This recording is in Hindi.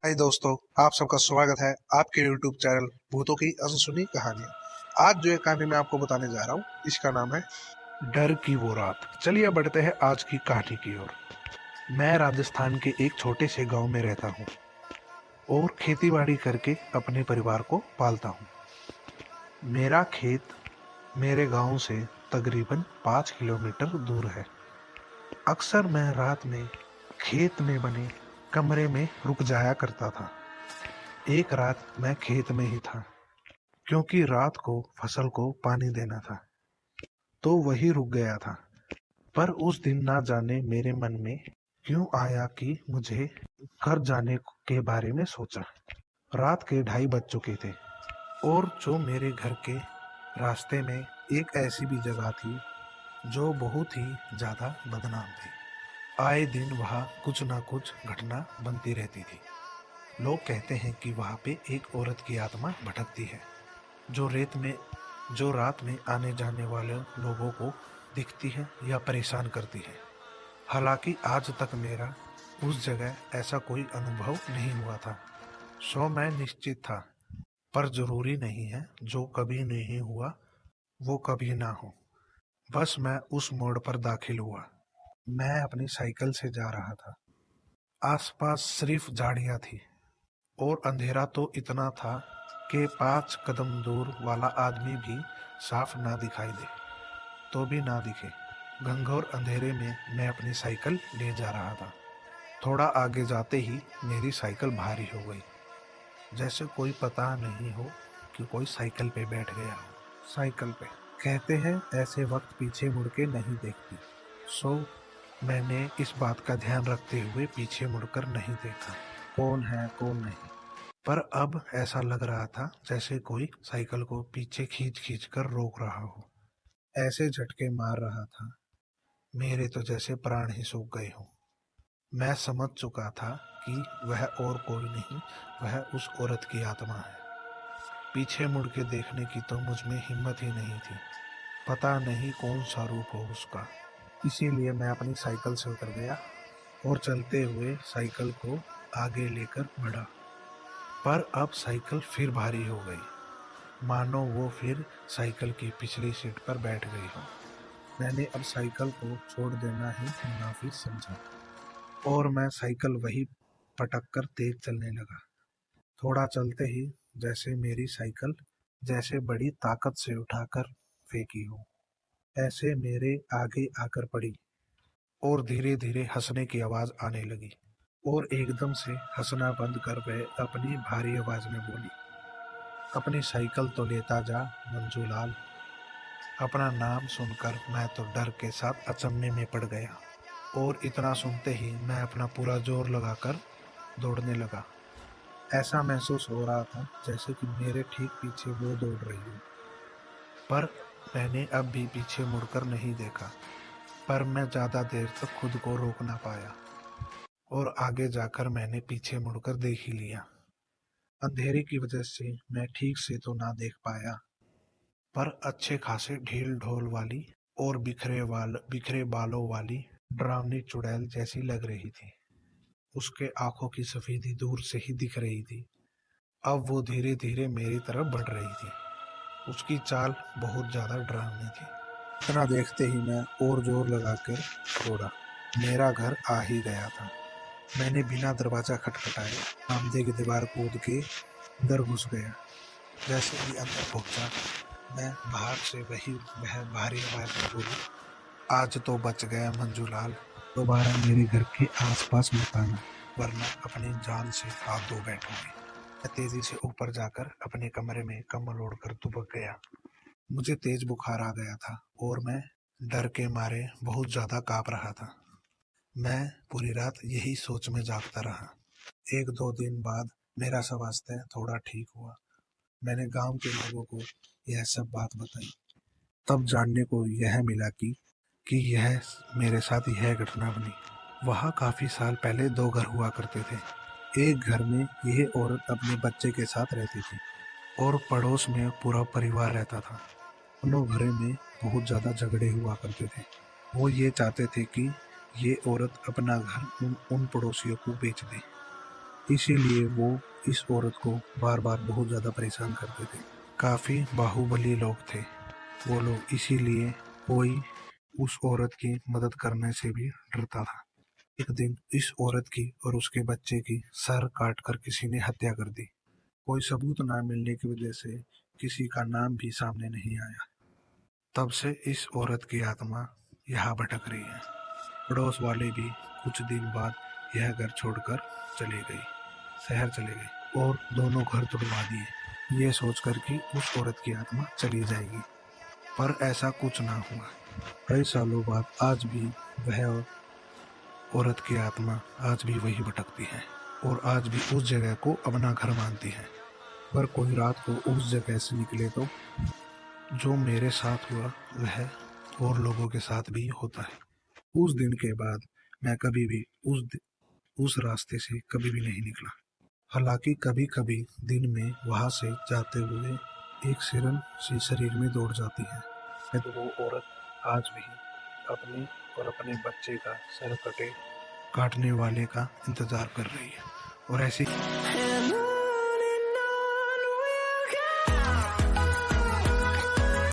हाय दोस्तों, आप सबका स्वागत है आपके YouTube चैनल भूतों की अनसुनी कहानियां। आज जो एक कहानी मैं आपको बताने जा रहा हूँ, इसका नाम है डर की वो रात। चलिए बढ़ते हैं आज की कहानी की ओर। मैं राजस्थान के एक छोटे से गांव में रहता हूँ और खेतीबाड़ी करके अपने परिवार को पालता हूँ। मेरा खेत मेरे गांव से तकरीबन 5 किलोमीटर दूर है। अक्सर मैं रात में खेत में बने कमरे में रुक जाया करता था। एक रात मैं खेत में ही था क्योंकि रात को फसल को पानी देना था, तो वही रुक गया था। पर उस दिन ना जाने मेरे मन में क्यों आया कि मुझे घर जाने के बारे में सोचा। रात के 2:30 बज चुके थे और जो मेरे घर के रास्ते में एक ऐसी भी जगह थी जो बहुत ही ज्यादा बदनाम थी। आए दिन वहाँ कुछ ना कुछ घटना बनती रहती थी। लोग कहते हैं कि वहाँ पे एक औरत की आत्मा भटकती है जो रात में आने जाने वाले लोगों को दिखती है या परेशान करती है। हालांकि आज तक मेरा उस जगह ऐसा कोई अनुभव नहीं हुआ था। सो मैं निश्चित था, पर जरूरी नहीं है जो कभी नहीं हुआ वो कभी ना हो। बस मैं उस मोड़ पर दाखिल हुआ। मैं अपनी साइकिल से जा रहा था। आसपास सिर्फ झाड़ियां थी और अंधेरा तो इतना था कि 5 कदम दूर वाला आदमी भी साफ ना दिखाई दे तो भी ना दिखे। घंघोर अंधेरे में मैं अपनी साइकिल ले जा रहा था। थोड़ा आगे जाते ही मेरी साइकिल भारी हो गई, जैसे कोई पता नहीं हो कि कोई साइकिल पे बैठ गया हो। साइकिल पे कहते हैं ऐसे वक्त पीछे मुड़ के नहीं देखती। सो मैंने इस बात का ध्यान रखते हुए पीछे मुड़कर नहीं देखा कौन है कौन नहीं। पर अब ऐसा लग रहा था जैसे कोई साइकिल को पीछे खींच खींच कर रोक रहा हो। ऐसे झटके मार रहा था मेरे तो जैसे प्राण ही सूख गए हों। मैं समझ चुका था कि वह और कोई नहीं, वह उस औरत की आत्मा है। पीछे मुड़ के देखने की तो मुझ में हिम्मत ही नहीं थी। पता नहीं कौन सा रूप हो उसका। इसीलिए मैं अपनी साइकिल से उतर गया और चलते हुए साइकिल को आगे लेकर बढ़ा। पर अब साइकिल फिर भारी हो गई, मानो वो फिर साइकिल की पिछली सीट पर बैठ गई हो। मैंने अब साइकिल को छोड़ देना ही मुनाफी समझा और मैं साइकिल वही पटक कर तेज चलने लगा। थोड़ा चलते ही जैसे मेरी साइकिल जैसे बड़ी ताकत से उठाकर फेंकी हो, ऐसे मेरे आगे आकर पड़ी और धीरे धीरे हंसने की आवाज आने लगी। और एकदम से हंसना बंद कर वह अपनी भारी आवाज में बोली, अपनी साइकिल तो लेता जा मंजूलाल। अपना नाम सुनकर मैं तो डर के साथ अचंभे में पड़ गया और इतना सुनते ही मैं अपना पूरा जोर लगाकर दौड़ने लगा। ऐसा महसूस हो रहा था जैसे कि मेरे ठीक पीछे वो दौड़ रही हो। पर मैंने अब भी पीछे मुड़कर नहीं देखा। पर मैं ज्यादा देर तक खुद को रोक ना पाया और आगे जाकर मैंने पीछे मुड़कर देख ही लिया। अंधेरे की वजह से मैं ठीक से तो ना देख पाया, पर अच्छे खासे ढील ढोल वाली और बिखरे बालों वाली डरावनी चुड़ैल जैसी लग रही थी। उसके आंखों की सफेदी दूर से ही दिख रही थी। अब वो धीरे धीरे मेरी तरफ बढ़ रही थी। उसकी चाल बहुत ज्यादा डरावनी थी। इतना देखते ही मैं और जोर लगाकर दौड़ा। मेरा घर आ ही गया था। मैंने बिना दरवाजा खटखटाए सामने की दीवार कूद के अंदर घुस गया। जैसे ही अंदर पहुंचा, मैं बाहर से वह भारी आवाज में बोली, आज तो बच गया मंजूलाल। दोबारा मेरे घर के आसपास मत आना, वरना अपनी जान से हाथ धो बैठोगे। मैं तेजी से ऊपर जाकर अपने कमरे में कंबल ओढ़कर दुबक गया। मुझे तेज बुखार आ गया था और मैं डर के मारे बहुत ज्यादा कांप रहा था। मैं पूरी रात यही सोच में जागता रहा। 1-2 दिन बाद मेरा स्वास्थ्य थोड़ा ठीक हुआ। मैंने गांव के लोगों को यह सब बात बताई। तब जानने को यह मिला कि यह मेरे साथ यह घटना बनी। वहाँ काफी साल पहले 2 घर हुआ करते थे। एक घर में यह औरत अपने बच्चे के साथ रहती थी और पड़ोस में पूरा परिवार रहता था। दोनों घरों में बहुत ज्यादा झगड़े हुआ करते थे। वो ये चाहते थे कि ये औरत अपना घर उन पड़ोसियों को बेच दे। इसीलिए वो इस औरत को बार बार बहुत ज़्यादा परेशान करते थे। काफ़ी बाहुबली लोग थे वो लोग, इसीलिए कोई उस औरत की मदद करने से भी डरता था। एक दिन इस औरत की और उसके बच्चे की सर काट कर किसी ने हत्या कर दी। कोई सबूत ना मिलने की वजह से किसी का नाम भी सामने नहीं आया। तब से इस औरत की आत्मा यहाँ भटक रही है। पड़ोस वाले भी कुछ दिन बाद यह घर छोड़कर चले गई, शहर चले गए और दोनों घर तुड़वा दिए, ये सोचकर कि उस औरत की आत्मा चली जाएगी। पर ऐसा कुछ ना हुआ। कई सालों बाद आज भी वह औरत की आत्मा आज भी वही भटकती है और आज भी उस जगह को अपना घर मानती है। पर कोई रात को उस जगह से निकले तो जो मेरे साथ हुआ वह और लोगों के साथ भी होता है। उस दिन के बाद मैं कभी भी उस रास्ते से कभी भी नहीं निकला। हालांकि कभी कभी दिन में वहां से जाते हुए एक सिरन सी शरीर में दौड़ जाती है। तो वो औरत आज भी अपने और अपने बच्चे का सर काटने वाले का इंतजार कर रही है। और ऐसी